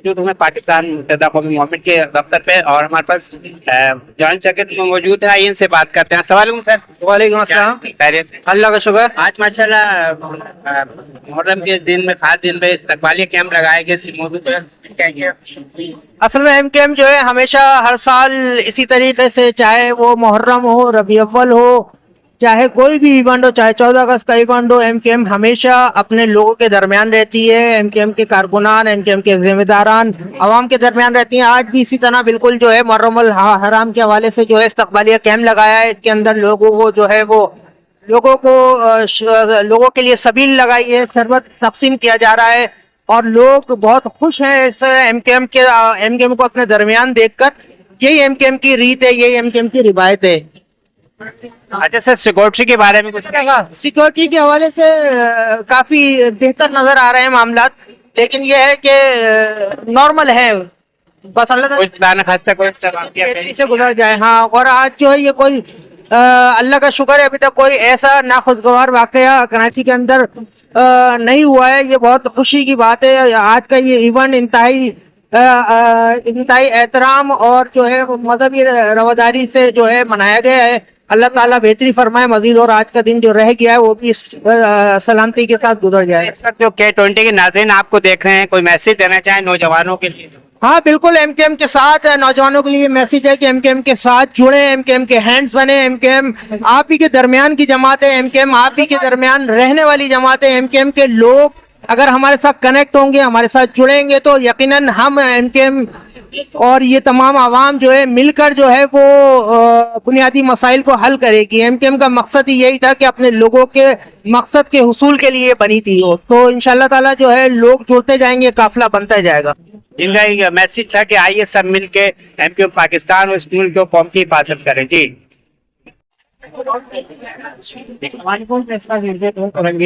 मौजूद हूँ मैं पाकिस्तान मुत्तहिदा कौमी मोमेंट के दफ्तर पे और हमारे पास जॉइंट सेक्रेटरी मौजूद है। आइए इनसे बात करते हैं। अस्सलाम वालेकुम सर। वालेकुम अस्सलाम। खैरियत? अल्लाह का शुक्र। आज माशाल्लाह मुहर्रम के दिन में खास दिन पे इस्तकबालिया कैंप लगाए गए, इस मौजूद पर क्या किया? असल में एमकेएम जो है हमेशा हर साल इसी तरीके से, चाहे वो मुहर्रम हो, रबी अव्वल हो, चाहे कोई भी इवेंट हो, चाहे 14 अगस्त का इवेंट हो, एमकेएम हमेशा अपने लोगों के दरमियान रहती है। एमकेएम के कारकुनान, एमकेएम के जिम्मेदारान आवाम के दरमियान रहती हैं। आज भी इसी तरह बिल्कुल जो है मुहर्रम अल हराम के हवाले से जो है इस्तकबालिया कैंप लगाया है। इसके अंदर लोगों को जो है वो लोगों के लिए सबील लगाई है, शरबत तकसीम किया जा रहा है और लोग बहुत खुश हैं इस एमकेएम को अपने दरमियान देखकर। यही एमकेएम की रीत है, यही एमकेएम की रिवायत है। अच्छा सर, सिक्योरिटी के बारे में कुछ कहेंगे? सिक्योरिटी के हवाले से काफी बेहतर नजर आ रहे हैं मामलात, लेकिन यह है कि नॉर्मल है, बस अल्लाह कोई खुदा खास्ता कोई तेजी से गुजर जाए। हाँ, और आज जो है ये कोई अल्लाह का शुक्र है अभी तक कोई ऐसा नाखुशगवार वाकया कराची के अंदर नहीं हुआ है। ये बहुत खुशी की बात है। आज का ये इवेंट इंतहाई एहतराम और जो है मजहबी रवादारी से जो है मनाया गया है। अल्लाह ताला बेहतरी फरमाए मजीद, और आज का दिन जो रह गया है वो भी सलामती के साथ गुजर जाए। इस वक्त जो K20 के नाज़रीन आपको देख रहे हैं, कोई मैसेज देना चाहें नौजवानों के लिए? हाँ बिल्कुल, एमकेएम के साथ नौजवानों के लिए मैसेज है कि एमकेएम के साथ जुड़े, एमकेएम के हैंड्स बने। एमकेएम आप ही के दरमियान की जमात है, एमकेएम आप ही के दरमियान रहने वाली जमात है। एमकेएम के लोग अगर हमारे साथ कनेक्ट होंगे, हमारे साथ जुड़ेंगे तो यकीनन हम एमकेएम और ये तमाम आवाम जो है मिलकर जो है वो बुनियादी मसाइल को हल करेगी। एमकेएम का मकसद ही यही था कि अपने लोगों के मकसद के हुसूल के लिए बनी थी वो, तो इंशाल्लाह ताला जो है लोग जुड़ते जाएंगे, काफिला बनता जाएगा। इनका एक मैसेज था कि आइए सब मिलके एमकेएम पाकिस्तान और इस मुल्क को कौम की हिफाजत करें। जी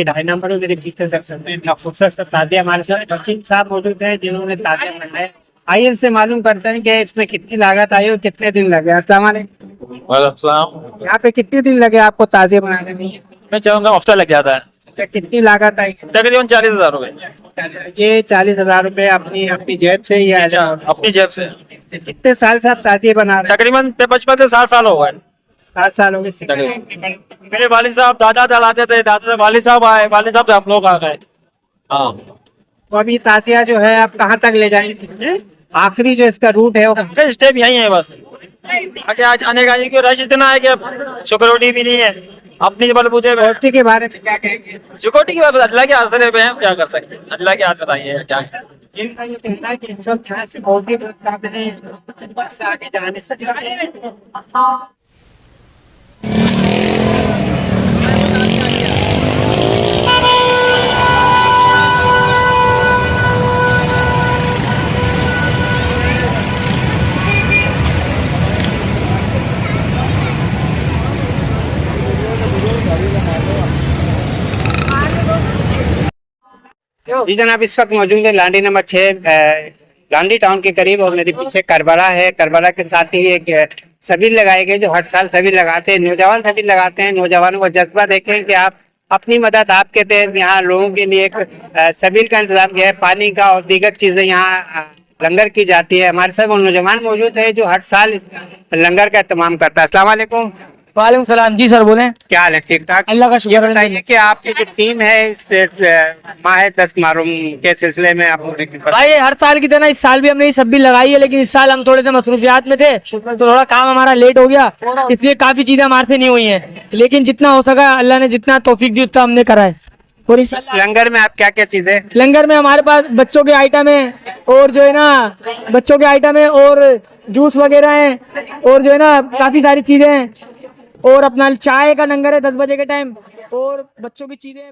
ढाई नंबर मेरे पीछे रख सकते हैं। खूबसूरत ताजिया हमारे साथ वसीम साहब मौजूद हैं जिन्होंने ताजिया बनाया। आइए इनसे मालूम करते हैं कि इसमें कितनी लागत आई और कितने दिन लगे। अस्सलाम वालेकुम। यहाँ पे कितने दिन लगे आपको ताजिया बनाने में? मैं चाहूँगा हफ्ता लग जाता है। कितनी लागत आई? तकरीबन 40,000 रुपए। ये 40,000 रुपए अपनी अपनी जेब से ही आया? अपनी जेब से। कितने साल से आप ताजिए बना रहे हैं? तकरीबन 55 से 60 साल हो गए। 7 साल हो गए। मेरे वालिद साहब दादा चलाते थे, दादा से वालिद साहब आए, वालिद साहब से हम लोग आ गए। हाँ, तो अभी ताजिया जो है आप कहाँ तक ले जाएंगे? आखिरी जो इसका रूट है वो स्टेप यही है बस। आगे आज आने का क्यों रश इतना है कि अब सिक्योरिटी भी नहीं है अपनी बलबूते में। सिक्योरिटी के बारे में क्या कहेंगे? सिक्योरिटी की बात अल्लाह के आसरे पे है, क्या कर सकते हैं, अल्लाह के आसरा ही है। क्या इनका ये कहना है कि इस वक्त यहाँ से बहुत ही काम है, बस से आगे जाने सकता है। जी जनाब, इस वक्त मौजूद है लांडी नंबर 6 लांडी टाउन के करीब और मेरे पीछे करबला है। करबला के साथ ही एक सबील लगाए गए जो हर साल सबील लगाते हैं, नौजवान सबील लगाते हैं। नौजवानों का जज्बा देखें कि आप अपनी मदद आपके तहत यहाँ लोगों के लिए एक सबील का इंतजाम किया है। पानी का और दीगर चीजें यहाँ लंगर की जाती है। हमारे साथ वो नौजवान मौजूद है जो हर साल लंगर का इत्माम करता है। अस्सलाम वालेकुम। वालेकुम सलाम। जी सर बोले। क्या हाल है? ठीक ठाक, अल्लाह का शुक्र। बताइए कि आपकी जो टीम है इस माह 10 मुहर्रम के सिलसिले में आप भाई हर साल की तरह इस साल भी हमने ये सब भी लगाई है, लेकिन इस साल हम थोड़े से मसरूफियात में थे तो थोड़ा काम हमारा लेट हो गया, इसलिए काफी चीजें हमारे से नहीं हुई हैं, लेकिन जितना हो सका अल्लाह ने जितना तौफीक दी उतना हमने करा है। और लंगर में आप क्या क्या चीजें? लंगर में हमारे पास बच्चों के आइटम है और जो है ना बच्चों के आइटम है और जूस वगैरह है और जो है ना काफी सारी चीजें हैं और अपना चाय का लंगर है 10 बजे के टाइम और बच्चों की चीजें हैं।